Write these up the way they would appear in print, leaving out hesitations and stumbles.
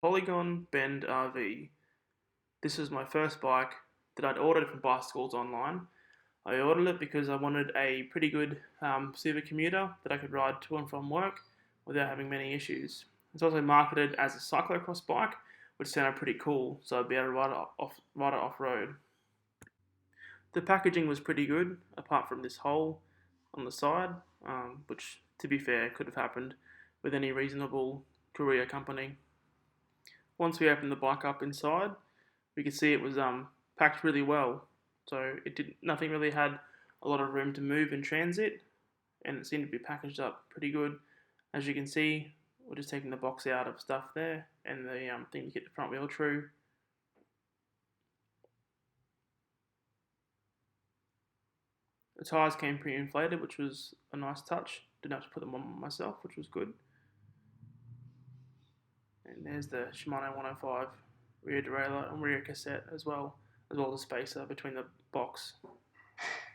Polygon Bend RV. This is my first bike that I'd ordered from bicycles online. I ordered it because I wanted a pretty good super commuter that I could ride to and from work without having many issues. It's also marketed as a cyclocross bike, which sounded pretty cool, so I'd be able to ride it off-road. The packaging was pretty good, apart from this hole on the side, which, to be fair, could have happened with any reasonable courier company. Once we opened the bike up inside, we could see it was packed really well. So nothing really had a lot of room to move in transit, and it seemed to be packaged up pretty good. As you can see, we're just taking the box out of stuff there, and the thing to get the front wheel true. The tyres came pre-inflated, which was a nice touch. Didn't have to put them on myself, which was good. And there's the Shimano 105 rear derailleur and rear cassette as well as the spacer between the box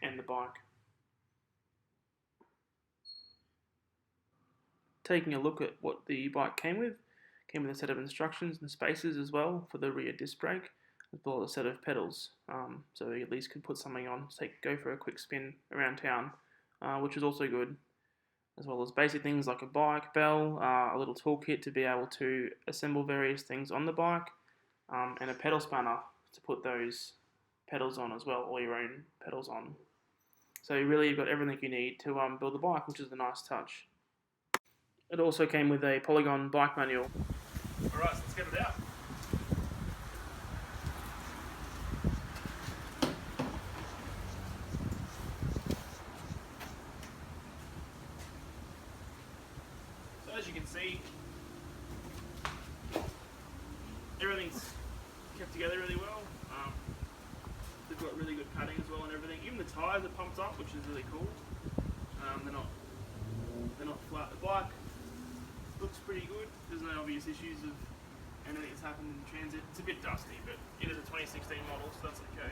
and the bike. Taking a look at what the bike came with a set of instructions and spacers as well for the rear disc brake, as well as a set of pedals, so you at least could put something on, go for a quick spin around town, which was also good, as well as basic things like a bike bell, a little toolkit to be able to assemble various things on the bike, and a pedal spanner to put those pedals on as well, or your own pedals on. So you really got everything you need to build the bike, which is a nice touch. It also came with a Polygon bike manual. Alright, so let's get it out. So as you can see, everything's kept together really well. They've got really good padding as well and everything. Even the tyres are pumped up, which is really cool. They're not flat. The bike looks pretty good. There's no obvious issues of anything that's happened in transit. It's a bit dusty, but it is a 2016 model, so that's okay.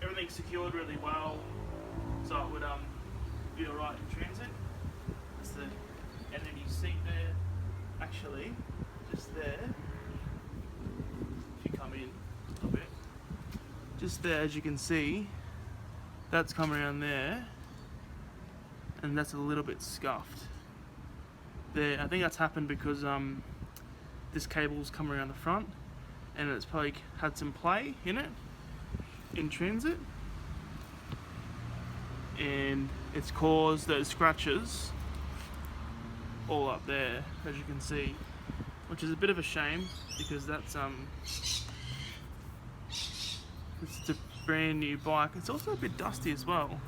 Everything's secured really well, so it would be alright in transit. That's the entity seat there. Actually, just there. If you come in a little bit, just there, as you can see, that's come around there, and that's a little bit scuffed. There, I think that's happened because this cable's come around the front, and it's probably had some play in it in transit, and it's caused those scratches all up there, as you can see, which is a bit of a shame because that's it's a brand new bike. It's also a bit dusty as well,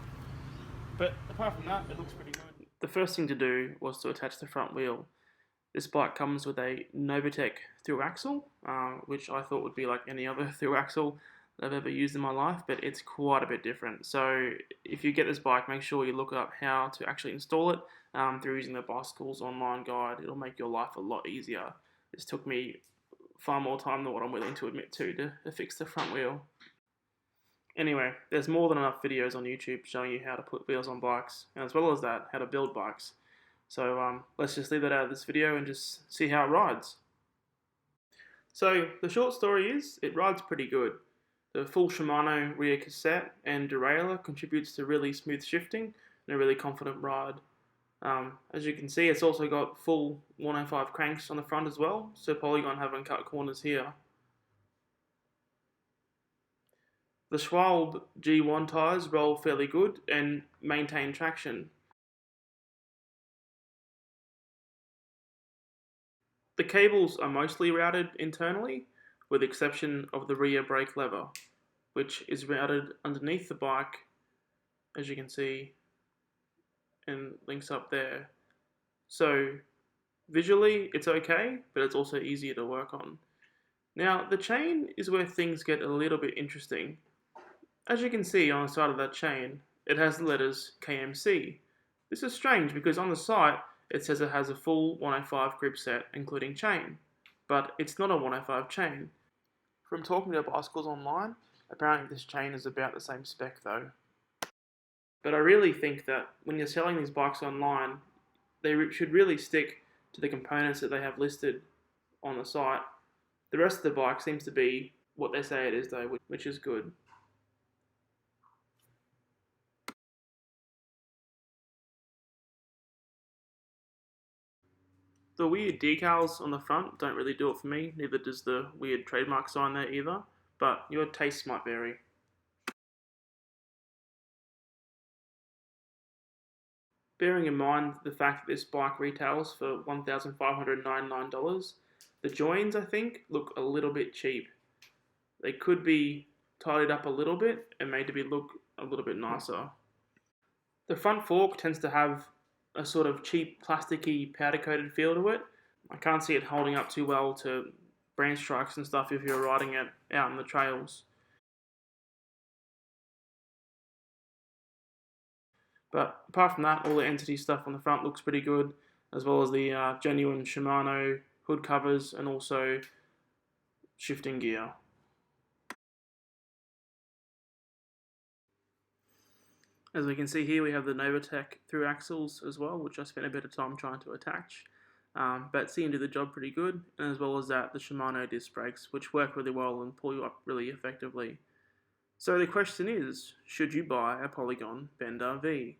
but apart from that, it looks pretty good. The first thing to do was to attach the front wheel. This bike comes with a Novatec through axle, which I thought would be like any other through axle that I've ever used in my life, but it's quite a bit different. So if you get this bike, make sure you look up how to actually install it through using the Bicycles online guide. It'll make your life a lot easier. This took me far more time than what I'm willing to admit to fix the front wheel. Anyway, there's more than enough videos on YouTube showing you how to put wheels on bikes, and as well as that, how to build bikes. So let's just leave that out of this video and just see how it rides. So the short story is, it rides pretty good. The full Shimano rear cassette and derailleur contributes to really smooth shifting and a really confident ride. As you can see, it's also got full 105 cranks on the front as well, so Polygon haven't cut corners here. The Schwalbe G1 tyres roll fairly good and maintain traction. The cables are mostly routed internally, with the exception of the rear brake lever, which is routed underneath the bike, as you can see, and links up there. So visually it's okay, but it's also easier to work on. Now the chain is where things get a little bit interesting. As you can see on the side of that chain, it has the letters KMC. This is strange because on the site it says it has a full 105 grip set including chain, but it's not a 105 chain. From talking to bicycles online, apparently this chain is about the same spec though. But I really think that when you're selling these bikes online, they should really stick to the components that they have listed on the site. The rest of the bike seems to be what they say it is though, which is good. The weird decals on the front don't really do it for me, neither does the weird trademark sign there either, but your tastes might vary. Bearing in mind the fact that this bike retails for $1,599, the joins, I think, look a little bit cheap. They could be tidied up a little bit and made to look a little bit nicer. The front fork tends to have a sort of cheap plasticky powder coated feel to it. I can't see it holding up too well to branch strikes and stuff if you're riding it out in the trails. But apart from that, all the entity stuff on the front looks pretty good, as well as the genuine Shimano hood covers and also shifting gear. As we can see here, we have the Novatec through axles as well, which I spent a bit of time trying to attach. But seem to do the job pretty good, and as well as that, the Shimano disc brakes, which work really well and pull you up really effectively. So the question is, should you buy a Polygon Bend RV?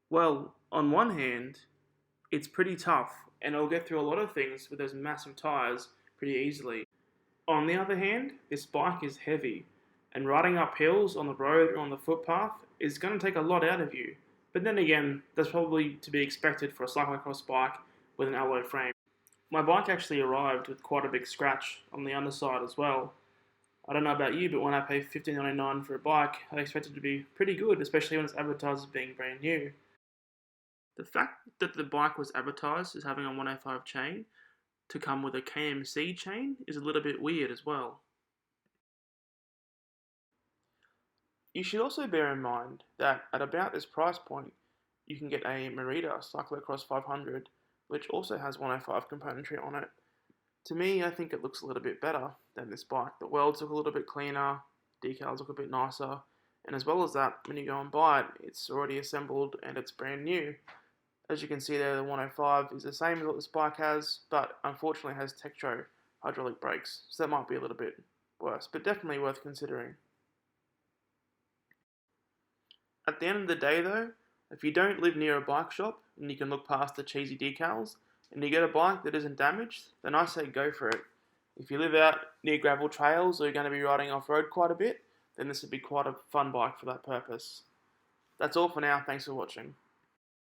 Well, on one hand, it's pretty tough, and it'll get through a lot of things with those massive tyres pretty easily. On the other hand, this bike is heavy, and riding up hills on the road or on the footpath is going to take a lot out of you. But then again, that's probably to be expected for a cyclocross bike with an alloy frame. My bike actually arrived with quite a big scratch on the underside as well. I don't know about you, but when I pay $15.99 for a bike, I expect it to be pretty good, especially when it's advertised as being brand new. The fact that the bike was advertised as having a 105 chain to come with a KMC chain is a little bit weird as well. You should also bear in mind that at about this price point, you can get a Merida Cyclocross 500, which also has 105 componentry on it. To me, I think it looks a little bit better than this bike. The welds look a little bit cleaner, decals look a bit nicer, and as well as that, when you go and buy it, it's already assembled and it's brand new. As you can see there, the 105 is the same as what this bike has, but unfortunately has Tektro hydraulic brakes, so that might be a little bit worse, but definitely worth considering. At the end of the day though, if you don't live near a bike shop and you can look past the cheesy decals and you get a bike that isn't damaged, then I say go for it. If you live out near gravel trails or you're going to be riding off-road quite a bit, then this would be quite a fun bike for that purpose. That's all for now, thanks for watching.